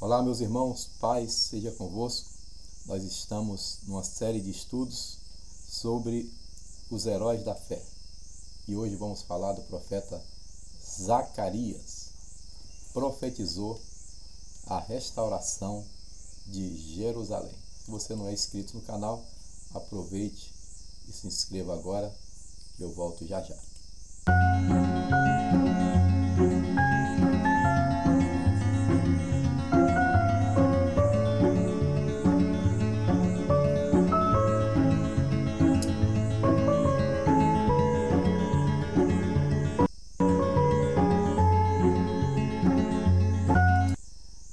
Olá, meus irmãos, paz seja convosco. Nós estamos numa série de estudos sobre os heróis da fé. E hoje vamos falar do profeta Zacarias, que profetizou a restauração de Jerusalém. Se você não é inscrito no canal, aproveite e se inscreva agora, que eu volto já já.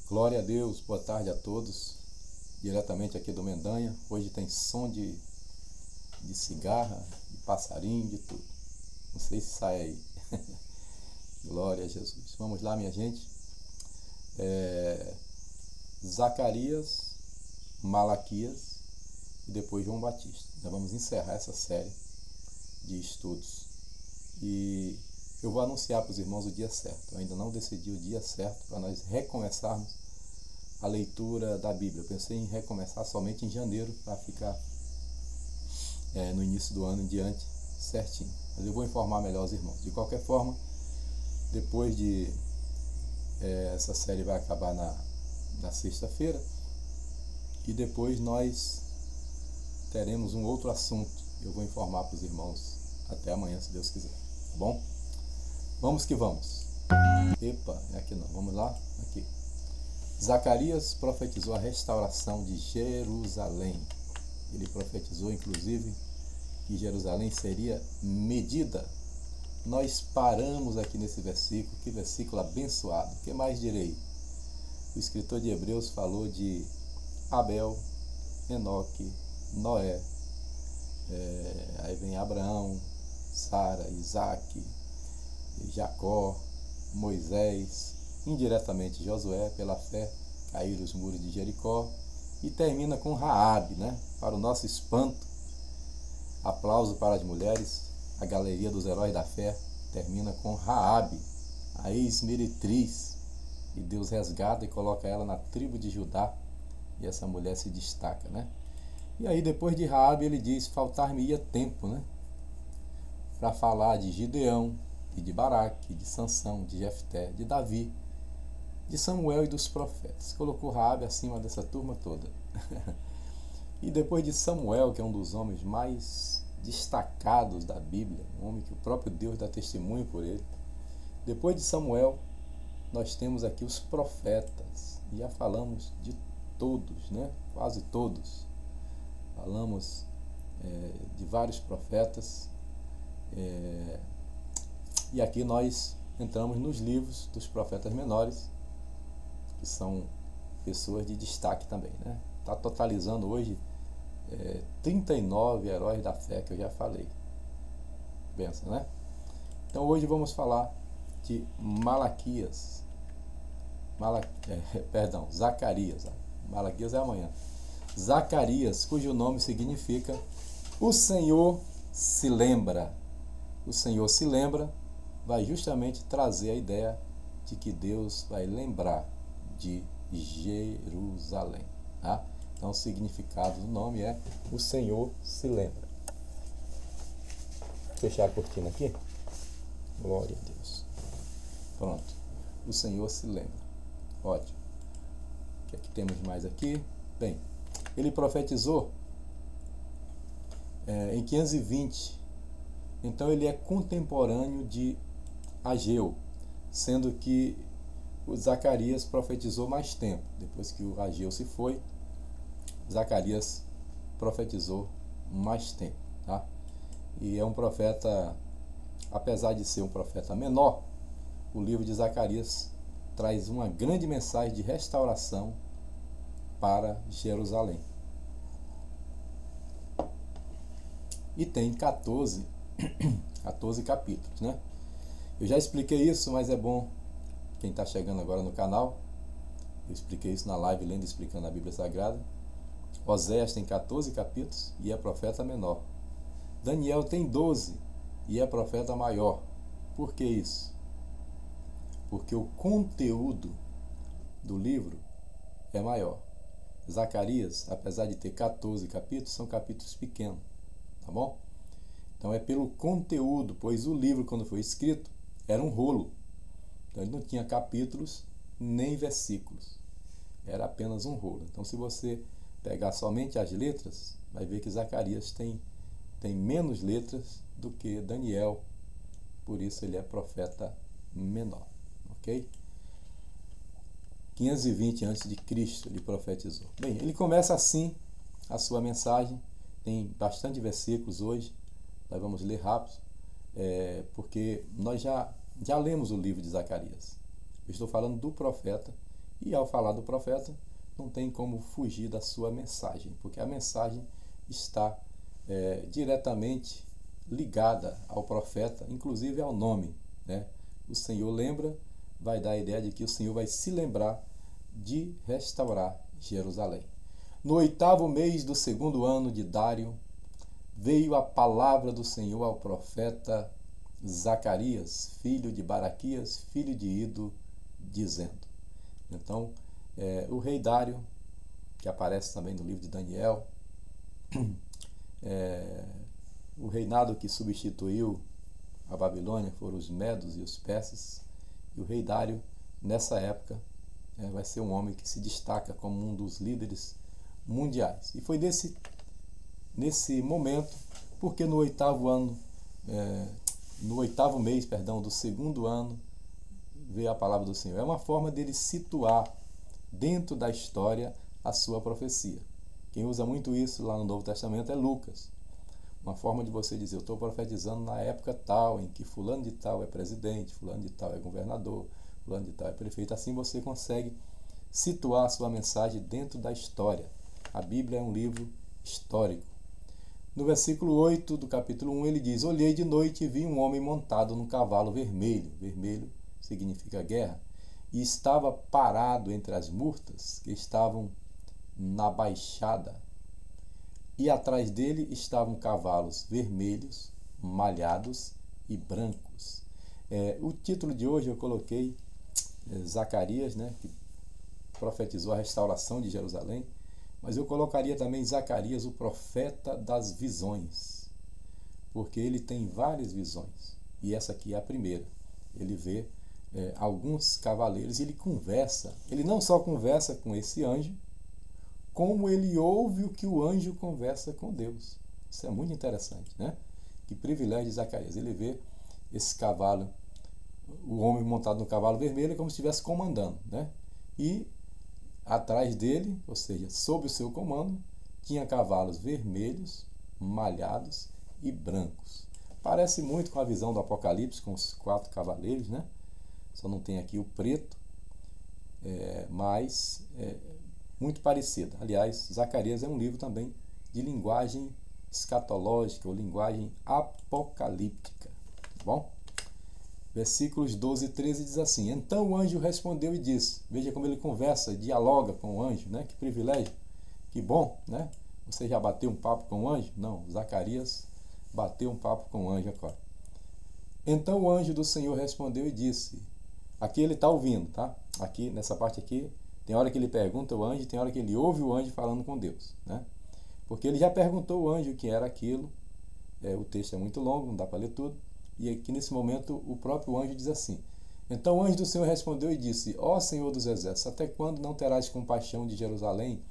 Glória a Deus, boa tarde a todos, diretamente aqui do Mendanha. Hoje tem som de cigarra, de passarinho, de tudo. Não sei se sai aí. Glória a Jesus. Vamos lá, minha gente. Zacarias, Malaquias e depois João Batista. Já vamos encerrar essa série de estudos. E eu vou anunciar para os irmãos o dia certo. Eu ainda não decidi o dia certo para nós recomeçarmos a leitura da Bíblia. Eu pensei em recomeçar somente em janeiro para ficar no início do ano em diante certinho. Mas eu vou informar melhor os irmãos. De qualquer forma, depois de essa série vai acabar na sexta-feira e depois nós teremos um outro assunto. Eu vou informar para os irmãos até amanhã, se Deus quiser. Tá bom? Vamos que vamos. Epa, é aqui não. Vamos lá? Aqui. Zacarias profetizou a restauração de Jerusalém. Ele profetizou, inclusive, que Jerusalém seria medida. Nós paramos aqui nesse versículo. Que versículo abençoado. O que mais direi? O escritor de Hebreus falou de Abel, Enoque, Noé. Aí vem Abraão, Sara, Isaac, Jacó, Moisés, indiretamente Josué, pela fé, caíram os muros de Jericó, e termina com Raabe, né? Para o nosso espanto, aplauso para as mulheres, a galeria dos heróis da fé termina com Raabe, a ex-meretriz, e Deus resgata e coloca ela na tribo de Judá, e essa mulher se destaca, né? E aí depois de Raabe ele diz, faltar-me-ia tempo, né? Para falar de Gideão, e de Baraque, de Sansão, de Jefté, de Davi, de Samuel e dos profetas. Colocou Raabe acima dessa turma toda. E depois de Samuel, que é um dos homens mais destacados da Bíblia, um homem que o próprio Deus dá testemunho por ele, depois de Samuel, nós temos aqui os profetas. E já falamos de todos, né? Quase todos. Falamos de vários profetas. E aqui nós entramos nos livros dos profetas menores, que são pessoas de destaque também, né? Está totalizando hoje 39 heróis da fé que eu já falei. Pensa, né? Então hoje vamos falar de Zacarias. Malaquias é amanhã. Zacarias, cujo nome significa o Senhor se lembra. O Senhor se lembra, vai justamente trazer a ideia de que Deus vai lembrar de Jerusalém. Tá? Então o significado do nome é o Senhor se lembra. Vou fechar a cortina aqui. Glória a Deus. Pronto. O Senhor se lembra. Ótimo. O que é que temos mais aqui? Bem, ele profetizou em 520. Então ele é contemporâneo de Ageu, sendo que o Zacarias profetizou mais tempo. Depois que o Ageu se foi, Zacarias profetizou mais tempo. Tá? E é um profeta, apesar de ser um profeta menor, o livro de Zacarias traz uma grande mensagem de restauração para Jerusalém. E tem 14 capítulos, né? Eu já expliquei isso, mas é bom quem está chegando agora no canal. Eu expliquei isso na live lendo e explicando a Bíblia Sagrada. Oséias tem 14 capítulos e é profeta menor. Daniel tem 12 e é profeta maior. Por que isso? Porque o conteúdo do livro é maior. Zacarias, apesar de ter 14 capítulos, são capítulos pequenos, tá bom? Então é pelo conteúdo, pois o livro, quando foi escrito, era um rolo. Então ele não tinha capítulos nem versículos. Era apenas um rolo. Então se você pegar somente as letras, vai ver que Zacarias tem menos letras do que Daniel. Por isso ele é profeta menor. Ok? 520 a.C. ele profetizou. Bem, ele começa assim a sua mensagem. Tem bastante versículos hoje. Nós vamos ler rápido, porque nós já lemos o livro de Zacarias. Eu estou falando do profeta, e ao falar do profeta, não tem como fugir da sua mensagem, porque a mensagem está diretamente ligada ao profeta, inclusive ao nome, né? O Senhor lembra, vai dar a ideia de que o Senhor vai se lembrar de restaurar Jerusalém. No 8º mês do 2º ano de Dário, veio a palavra do Senhor ao profeta Zacarias, filho de Baraquias, filho de Ido, dizendo. Então, o rei Dário, que aparece também no livro de Daniel, o reinado que substituiu a Babilônia foram os Medos e os Persas, e o rei Dário, nessa época, vai ser um homem que se destaca como um dos líderes mundiais. E foi nesse momento, porque no 8º mês, do 2º ano, veio a palavra do Senhor. É uma forma dele situar dentro da história a sua profecia. Quem usa muito isso lá no Novo Testamento é Lucas. Uma forma de você dizer, eu estou profetizando na época tal, em que fulano de tal é presidente, fulano de tal é governador, fulano de tal é prefeito. Assim você consegue situar a sua mensagem dentro da história. A Bíblia é um livro histórico. No versículo 8 do capítulo 1, ele diz, olhei de noite e vi um homem montado num cavalo vermelho. Vermelho significa guerra. E estava parado entre as murtas que estavam na baixada. E atrás dele estavam cavalos vermelhos, malhados e brancos. O título de hoje eu coloquei Zacarias, né, que profetizou a restauração de Jerusalém. Mas eu colocaria também Zacarias, o profeta das visões, porque ele tem várias visões, e essa aqui é a primeira. Ele vê alguns cavaleiros e ele conversa. Ele não só conversa com esse anjo, como ele ouve o que o anjo conversa com Deus. Isso é muito interessante, né? Que privilégio de Zacarias. Ele vê esse cavalo, o homem montado no cavalo vermelho, como se estivesse comandando, né? E atrás dele, ou seja, sob o seu comando, tinha cavalos vermelhos, malhados e brancos. Parece muito com a visão do Apocalipse, com os 4 cavaleiros, né? Só não tem aqui o preto, mas muito parecido. Aliás, Zacarias é um livro também de linguagem escatológica ou linguagem apocalíptica. Tá bom? Versículos 12 e 13 diz assim, então o anjo respondeu e disse, veja como ele conversa, dialoga com o anjo, né? Que privilégio, que bom, né? Você já bateu um papo com o anjo? Não, Zacarias bateu um papo com o anjo agora. Então o anjo do Senhor respondeu e disse, aqui ele está ouvindo, tá? Aqui, nessa parte aqui, tem hora que ele pergunta o anjo, tem hora que ele ouve o anjo falando com Deus, né? Porque ele já perguntou o anjo o que era aquilo, o texto é muito longo, não dá para ler tudo, e aqui nesse momento o próprio anjo diz assim, então o anjo do Senhor respondeu e disse, ó Senhor dos Exércitos, até quando não terás compaixão de Jerusalém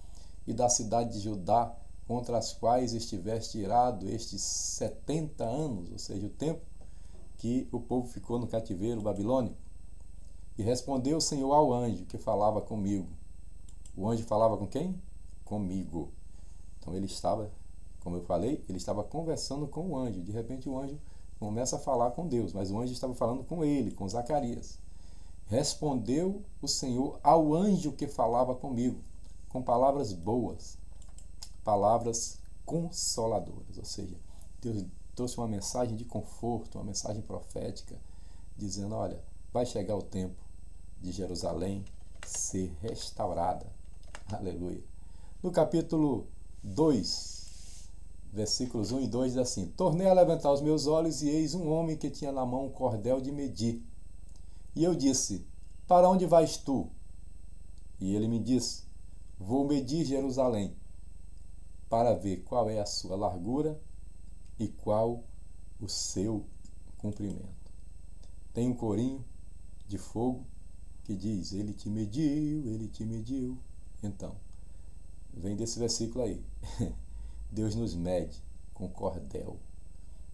e da cidade de Judá, contra as quais estiveste irado estes 70 anos, ou seja, o tempo que o povo ficou no cativeiro babilônico? E respondeu o Senhor ao anjo que falava comigo. O anjo falava com quem? Comigo. Então ele estava, como eu falei, ele estava conversando com o anjo. De repente o anjo começa a falar com Deus, mas o anjo estava falando com ele, com Zacarias. Respondeu o Senhor ao anjo que falava comigo, com palavras boas, palavras consoladoras. Ou seja, Deus trouxe uma mensagem de conforto, uma mensagem profética, dizendo, olha, vai chegar o tempo de Jerusalém ser restaurada. Aleluia. No capítulo 2, versículos 1 e 2 diz assim, tornei a levantar os meus olhos e eis um homem que tinha na mão um cordel de medir. E eu disse, para onde vais tu? E ele me disse, Vou medir Jerusalém para ver qual é a sua largura e qual o seu comprimento. Tem um corinho de fogo que diz: Ele te mediu, Ele te mediu. Então, vem desse versículo aí. Deus nos mede com cordel.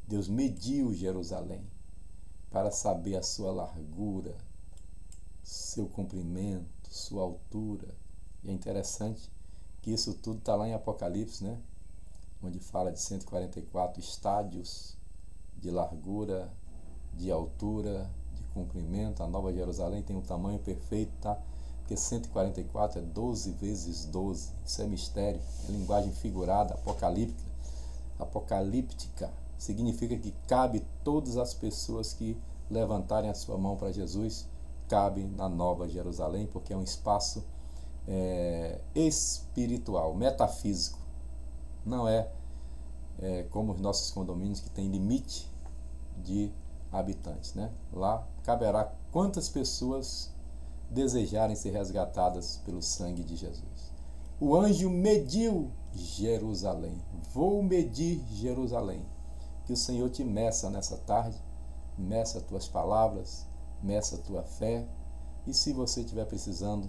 Deus mediu Jerusalém para saber a sua largura, seu comprimento, sua altura. E é interessante que isso tudo está lá em Apocalipse, né? Onde fala de 144 estádios de largura, de altura, de comprimento. A Nova Jerusalém tem um tamanho perfeito, tá? Porque 144 é 12 vezes 12. Isso é mistério, é linguagem figurada, apocalíptica. Significa que cabe todas as pessoas que levantarem a sua mão para Jesus, cabe na Nova Jerusalém, porque é um espaço espiritual, metafísico. Não é como os nossos condomínios que tem limite de habitantes, né? Lá caberá quantas pessoas desejarem ser resgatadas pelo sangue de Jesus. O anjo mediu Jerusalém. Vou medir Jerusalém. Que o Senhor te meça nessa tarde, meça tuas palavras, meça tua fé, e se você estiver precisando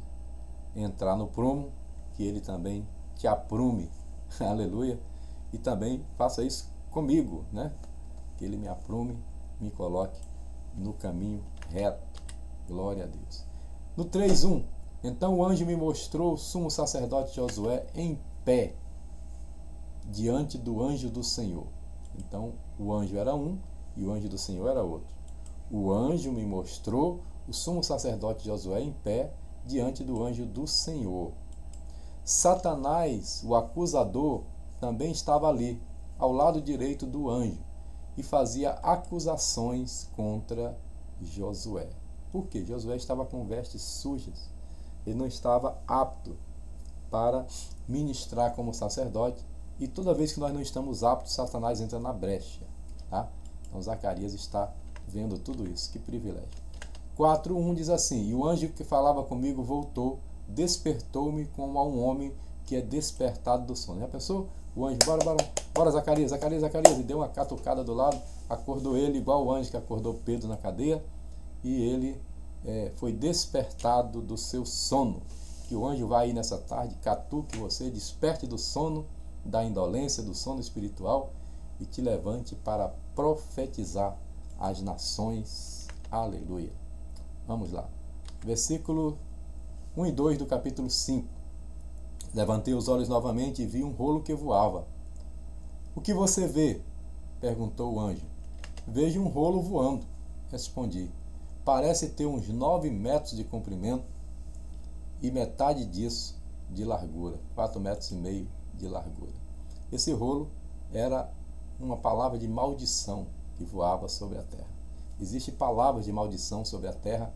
entrar no prumo, que Ele também te aprume, aleluia, e também faça isso comigo, né? Que Ele me aprume, me coloque no caminho reto, glória a Deus. No 3:1, então o anjo me mostrou o sumo sacerdote Josué em pé, diante do anjo do Senhor. Então o anjo era um e o anjo do Senhor era outro. O anjo me mostrou o sumo sacerdote Josué em pé, diante do anjo do Senhor. Satanás, o acusador, também estava ali, ao lado direito do anjo, e fazia acusações contra Josué. Por quê? Josué estava com vestes sujas. Ele não estava apto para ministrar como sacerdote. E toda vez que nós não estamos aptos, Satanás entra na brecha. Tá? Então Zacarias está vendo tudo isso. Que privilégio. 4:1 diz assim: E o anjo que falava comigo voltou, despertou-me como a um homem que é despertado do sono. Já pensou? O anjo, bora Zacarias, e deu uma catucada do lado, acordou ele igual o anjo que acordou Pedro na cadeia, e ele foi despertado do seu sono. Que o anjo vai aí nessa tarde, catuque você, desperte do sono, da indolência, do sono espiritual, e te levante para profetizar às nações. Aleluia. Vamos lá. Versículo 1 e 2 do capítulo 5. Levantei os olhos novamente e vi um rolo que voava. O que você vê? Perguntou o anjo. Vejo um rolo voando, respondi. Parece ter uns 9 metros de comprimento e metade disso de largura, 4,5 metros de largura. Esse rolo era uma palavra de maldição que voava sobre a terra. Existem palavras de maldição sobre a terra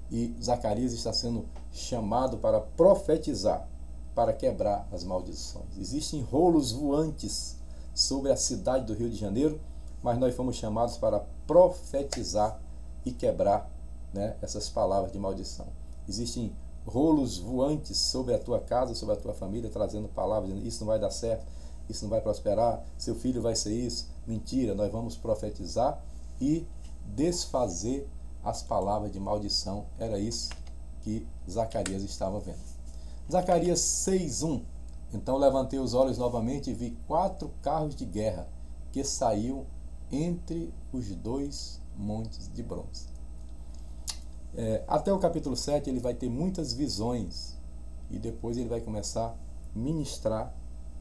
e Zacarias está sendo chamado para profetizar, para quebrar as maldições. Existem rolos voantes sobre a cidade do Rio de Janeiro, mas nós fomos chamados para profetizar e quebrar, né, essas palavras de maldição. Existem rolos voantes sobre a tua casa, sobre a tua família, trazendo palavras, dizendo, isso não vai dar certo, isso não vai prosperar, seu filho vai ser isso. Mentira, nós vamos profetizar e desfazer as palavras de maldição. Era isso que Zacarias estava vendo. Zacarias 6:1. Então levantei os olhos novamente e vi 4 carros de guerra que saíam entre os 2 montes de bronze. Até o capítulo 7 ele vai ter muitas visões e depois ele vai começar a ministrar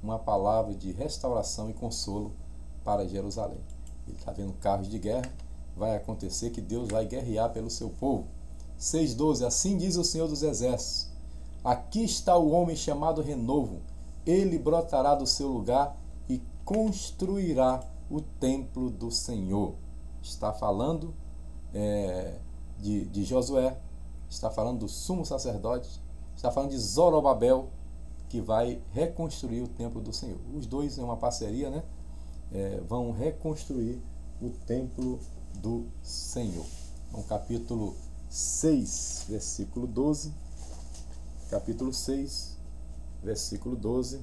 uma palavra de restauração e consolo para Jerusalém. Ele está vendo carros de guerra, vai acontecer que Deus vai guerrear pelo seu povo. 6:12. Assim diz o Senhor dos Exércitos: aqui está o homem chamado Renovo, ele brotará do seu lugar e construirá o templo do Senhor. Está falando de Josué, está falando do sumo sacerdote, está falando de Zorobabel, que vai reconstruir o templo do Senhor. Os dois, em uma parceria, né, vão reconstruir o templo do Senhor. Então, capítulo 6, versículo 12, capítulo 6, versículo 12.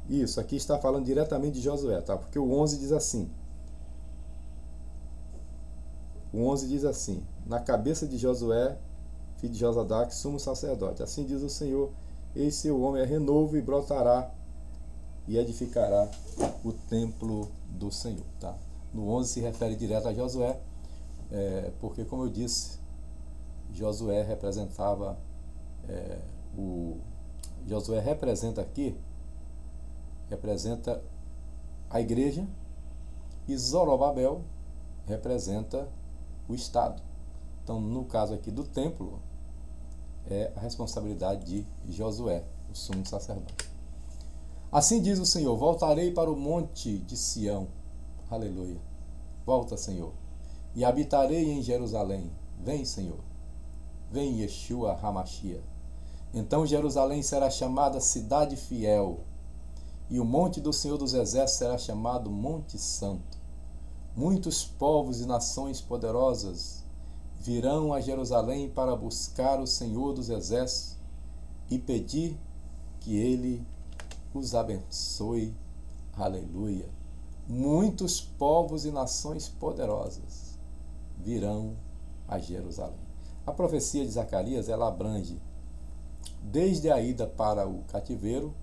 Isso, aqui está falando diretamente de Josué, tá? Porque o 11 diz assim. O 11 diz assim: na cabeça de Josué, filho de Josadaque, sumo sacerdote. Assim diz o Senhor: eis seu homem é renovo e brotará e edificará o templo do Senhor. Tá? No 11 se refere direto a Josué, porque, como eu disse, Josué representava, Josué representa aqui, representa a igreja, e Zorobabel representa o Estado. Então, no caso aqui do templo, é a responsabilidade de Josué, o sumo sacerdote. Assim diz o Senhor: voltarei para o monte de Sião. Aleluia. Volta, Senhor. E habitarei em Jerusalém. Vem, Senhor. Vem, Yeshua HaMashiach. Então Jerusalém será chamada Cidade Fiel, e o monte do Senhor dos Exércitos será chamado Monte Santo. Muitos povos e nações poderosas virão a Jerusalém para buscar o Senhor dos Exércitos e pedir que Ele os abençoe. Aleluia. Muitos povos e nações poderosas virão a Jerusalém. A profecia de Zacarias, ela abrange desde a ida para o cativeiro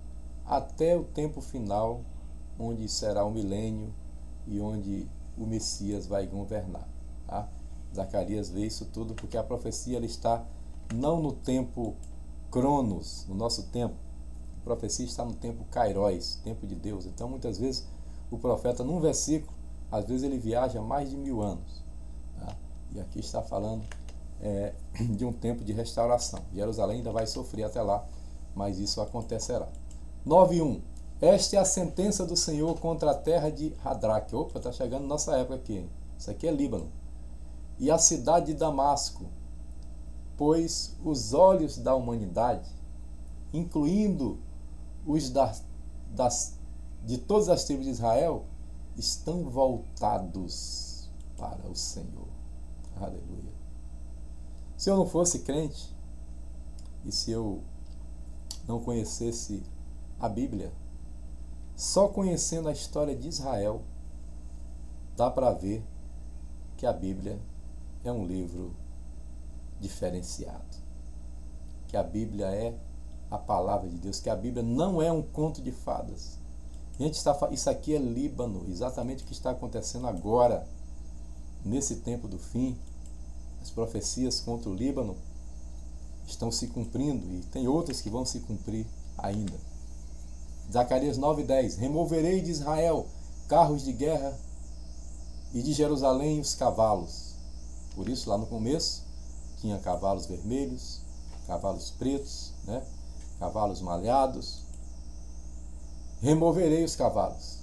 até o tempo final, onde será o milênio e onde o Messias vai governar. Tá? Zacarias vê isso tudo porque a profecia ela está não no tempo Cronos, no nosso tempo. A profecia está no tempo Kairos, tempo de Deus. Então, muitas vezes, o profeta, num versículo, às vezes ele viaja mais de 1000 anos. Tá? E aqui está falando de um tempo de restauração. Jerusalém ainda vai sofrer até lá, mas isso acontecerá. 9:1. Esta é a sentença do Senhor contra a terra de Hadraque. Opa, está chegando nossa época aqui. Hein? Isso aqui é Líbano. E a cidade de Damasco, pois os olhos da humanidade, incluindo os de todas as tribos de Israel, estão voltados para o Senhor. Aleluia. Se eu não fosse crente, e se eu não conhecesse a Bíblia, só conhecendo a história de Israel, dá para ver que a Bíblia é um livro diferenciado. Que a Bíblia é a palavra de Deus, que a Bíblia não é um conto de fadas. Gente, isso aqui é Líbano, exatamente o que está acontecendo agora, nesse tempo do fim. As profecias contra o Líbano estão se cumprindo e tem outras que vão se cumprir ainda. Zacarias 9:10. Removerei de Israel carros de guerra e de Jerusalém os cavalos. Por isso, lá no começo, tinha cavalos vermelhos, cavalos pretos, né? Cavalos malhados. Removerei os cavalos,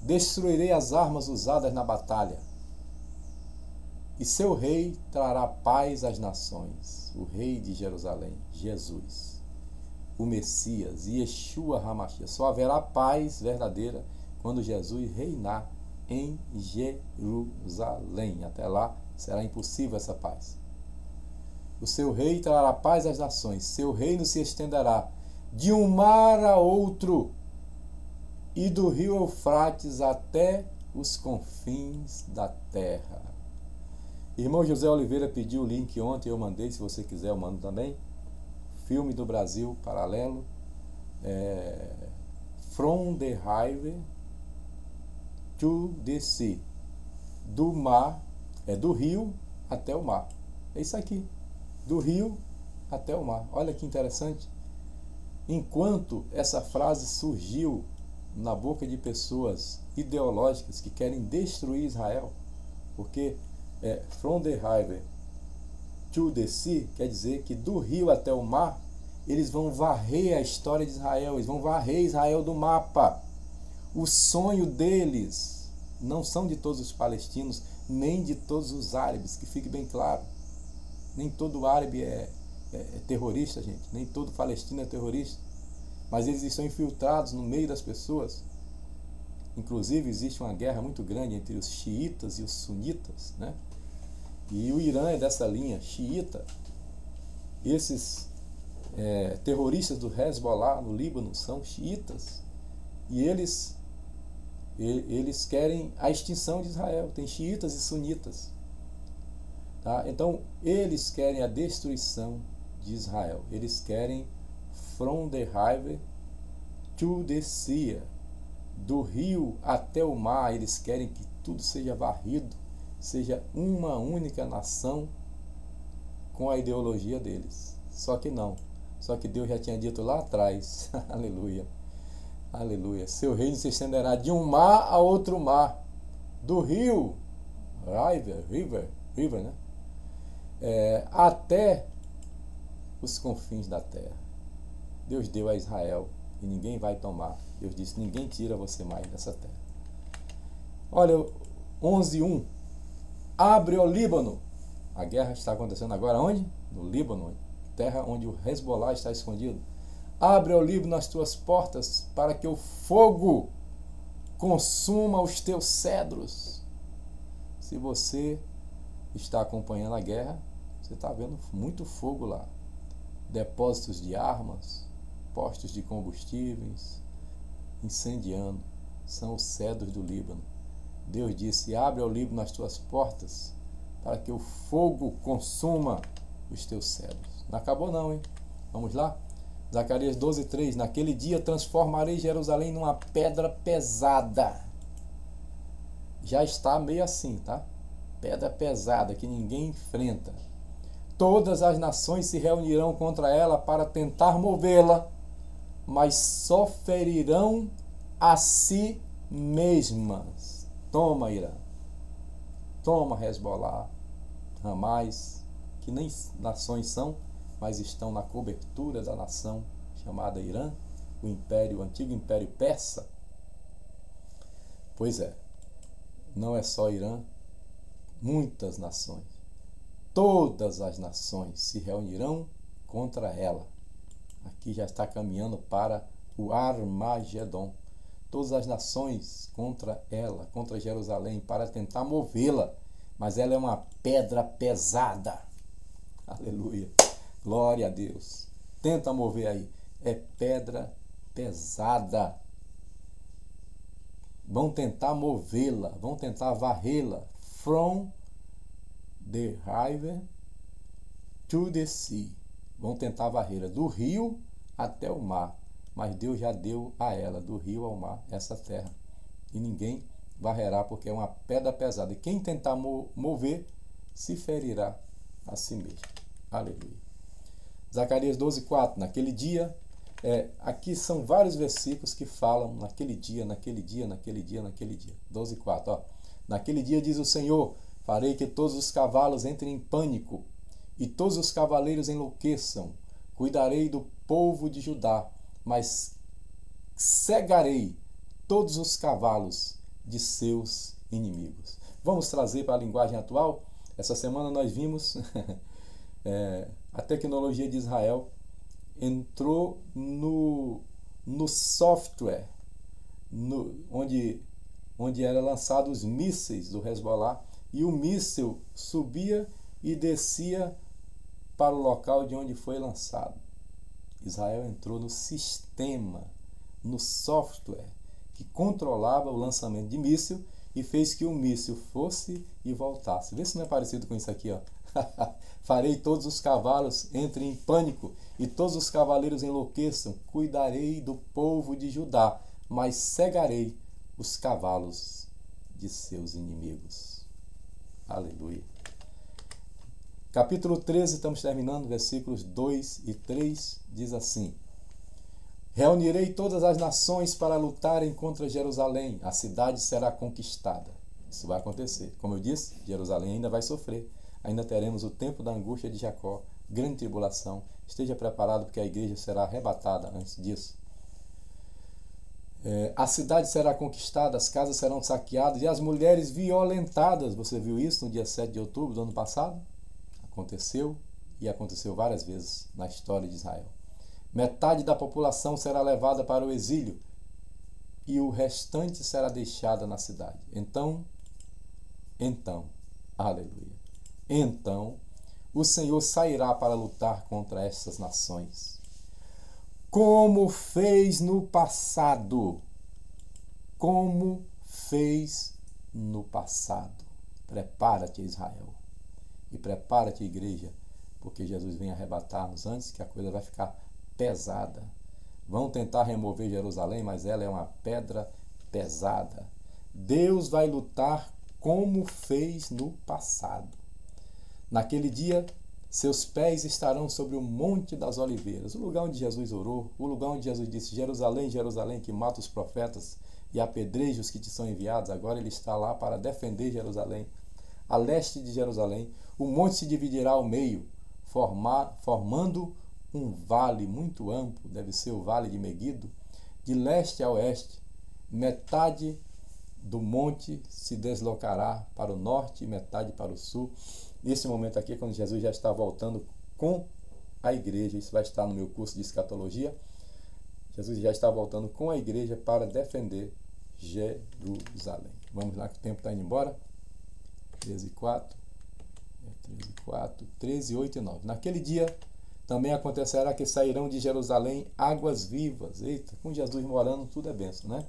destruirei as armas usadas na batalha, e seu rei trará paz às nações. O rei de Jerusalém, Jesus, o Messias, Yeshua HaMashiach. Só haverá paz verdadeira quando Jesus reinar em Jerusalém. Até lá será impossível essa paz. O seu rei trará paz às nações. Seu reino se estenderá de um mar a outro e do rio Eufrates até os confins da terra. Irmão José Oliveira pediu o link ontem, eu mandei. Se você quiser, eu mando também. Filme do Brasil paralelo, From the River to the Sea, do mar, do rio até o mar. É isso aqui, do rio até o mar. Olha que interessante. Enquanto essa frase surgiu na boca de pessoas ideológicas que querem destruir Israel, porque From the River to the Sea quer dizer que do rio até o mar eles vão varrer a história de Israel, eles vão varrer Israel do mapa. O sonho deles não são de todos os palestinos, nem de todos os árabes, que fique bem claro. Nem todo árabe é terrorista, gente, nem todo palestino é terrorista, mas eles estão infiltrados no meio das pessoas. Inclusive existe uma guerra muito grande entre os xiitas e os sunitas, né? E o Irã é dessa linha xiita. Esses terroristas do Hezbollah no Líbano são xiitas. E eles querem a extinção de Israel. Tem xiitas e sunitas. Tá? Então, eles querem a destruição de Israel. Eles querem from the river to the sea. Do rio até o mar, eles querem que tudo seja varrido, seja uma única nação com a ideologia deles. Só que não. Só que Deus já tinha dito lá atrás, aleluia, aleluia, seu reino se estenderá de um mar a outro mar, do rio, river, né? Até os confins da terra. Deus deu a Israel e ninguém vai tomar. Deus disse, ninguém tira você mais dessa terra. Olha, 11:1. Abre o Líbano. A guerra está acontecendo agora onde? No Líbano, terra onde o Hezbollah está escondido. Abre, ó Líbano, as tuas portas, para que o fogo consuma os teus cedros. Se você está acompanhando a guerra, você está vendo muito fogo lá. Depósitos de armas, postos de combustíveis, incendiando. São os cedros do Líbano. Deus disse, abre, ó Líbano, as tuas portas, para que o fogo consuma os teus cedros. Não acabou não, hein? Vamos lá? Zacarias 12:3. Naquele dia transformarei Jerusalém numa pedra pesada. Já está meio assim, tá? Pedra pesada que ninguém enfrenta. Todas as nações se reunirão contra ela para tentar movê-la, mas só ferirão a si mesmas. Toma, Irã. Toma, Hezbollah, Hamas, que nem nações são, mas estão na cobertura da nação chamada Irã, o antigo império persa. Pois é, não é só Irã, muitas nações, todas as nações se reunirão contra ela. Aqui já está caminhando para o Armagedon. Todas as nações contra ela, contra Jerusalém, para tentar movê-la, mas ela é uma pedra pesada. Aleluia. Glória a Deus. Tenta mover aí. É pedra pesada. Vão tentar movê-la. Vão tentar varrê-la. From the river to the sea. Vão tentar varrê-la do rio até o mar. Mas Deus já deu a ela, do rio ao mar, essa terra. E ninguém varrerá, porque é uma pedra pesada. E quem tentar mover, se ferirá a si mesmo. Aleluia. Zacarias 12:4. Naquele dia, aqui são vários versículos que falam naquele dia, naquele dia, naquele dia, naquele dia. 12:4. Ó. Naquele dia, diz o Senhor, farei que todos os cavalos entrem em pânico e todos os cavaleiros enlouqueçam. Cuidarei do povo de Judá, mas cegarei todos os cavalos de seus inimigos. Vamos trazer para a linguagem atual? Essa semana nós vimos a tecnologia de Israel entrou no software, onde eram lançados os mísseis do Hezbollah, e o míssil subia e descia para o local de onde foi lançado. Israel entrou no sistema, no software que controlava o lançamento de míssil e fez que o míssil fosse e voltasse. Vê se não é parecido com isso aqui, ó. Farei todos os cavalos entrem em pânico e todos os cavaleiros enlouqueçam. Cuidarei do povo de Judá, mas cegarei os cavalos de seus inimigos. Aleluia. Capítulo 13, estamos terminando, versículos 2 e 3, diz assim: reunirei todas as nações para lutarem contra Jerusalém, a cidade será conquistada. Isso vai acontecer. Como eu disse, Jerusalém ainda vai sofrer. Ainda teremos o tempo da angústia de Jacó, grande tribulação. Esteja preparado, porque a igreja será arrebatada antes disso. A cidade será conquistada, as casas serão saqueadas e as mulheres violentadas. Você viu isso no dia 7 de outubro do ano passado? Aconteceu, e aconteceu várias vezes na história de Israel. Metade da população será levada para o exílio e o restante será deixada na cidade. Então, aleluia. Então, o Senhor sairá para lutar contra essas nações. como fez no passado. Como fez no passado. Prepara-te, Israel. E prepara-te, igreja, porque Jesus vem arrebatar-nos antes que a coisa vai ficar pesada. Vão tentar remover Jerusalém, mas ela é uma pedra pesada. Deus vai lutar como fez no passado. Naquele dia, seus pés estarão sobre o Monte das Oliveiras, o lugar onde Jesus orou, o lugar onde Jesus disse: Jerusalém, Jerusalém, que mata os profetas e apedreja os que te são enviados. Agora ele está lá para defender Jerusalém. A leste de Jerusalém, o monte se dividirá ao meio, formando um vale muito amplo, deve ser o vale de Meguido, de leste a oeste. Metade do monte se deslocará para o norte e metade para o sul. Nesse momento aqui, quando Jesus já está voltando com a igreja, isso vai estar no meu curso de escatologia, Jesus já está voltando com a igreja para defender Jerusalém. Vamos lá que o tempo está indo embora. 13:4, 13:8 e 9. Naquele dia também acontecerá que sairão de Jerusalém águas vivas. Eita, com Jesus morando tudo é bênção, né?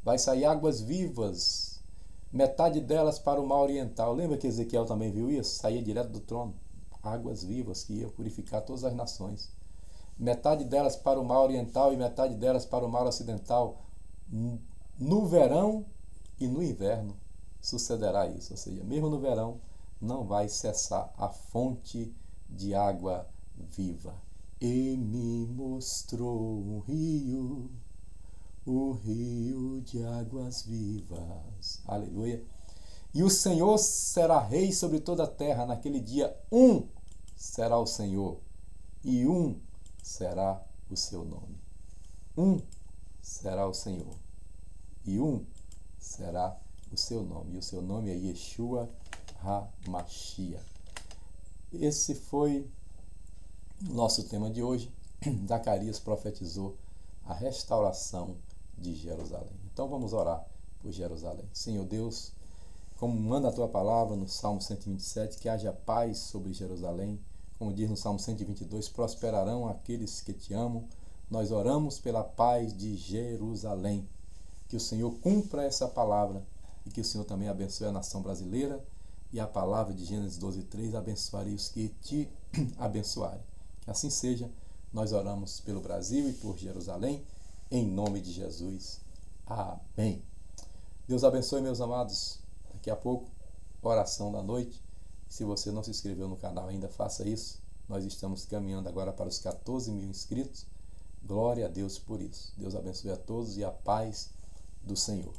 Vai sair águas vivas, metade delas para o mar oriental. Lembra que Ezequiel também viu isso? Saía direto do trono. Águas vivas que iam purificar todas as nações. Metade delas para o mar oriental e metade delas para o mar ocidental. No verão e no inverno sucederá isso. Ou seja, mesmo no verão não vai cessar a fonte de água viva. E me mostrou um rio, o rio de águas vivas. Aleluia. E o Senhor será rei sobre toda a terra. Naquele dia, um será o Senhor e um será o seu nome. Um será o Senhor e um será o seu nome. E o seu nome é Yeshua HaMashiach. Esse foi o nosso tema de hoje. Zacarias profetizou a restauração de Jerusalém. Então vamos orar por Jerusalém. Senhor Deus, como manda a tua palavra no Salmo 127, que haja paz sobre Jerusalém. Como diz no Salmo 122, prosperarão aqueles que te amam. Nós oramos pela paz de Jerusalém. Que o Senhor cumpra essa palavra e que o Senhor também abençoe a nação brasileira. E a palavra de Gênesis 12:3 abençoarei os que te abençoarem. Que assim seja. Nós oramos pelo Brasil e por Jerusalém, em nome de Jesus. Amém. Deus abençoe, meus amados. Daqui a pouco, oração da noite. Se você não se inscreveu no canal ainda, faça isso. Nós estamos caminhando agora para os 14 mil inscritos. Glória a Deus por isso. Deus abençoe a todos e a paz do Senhor.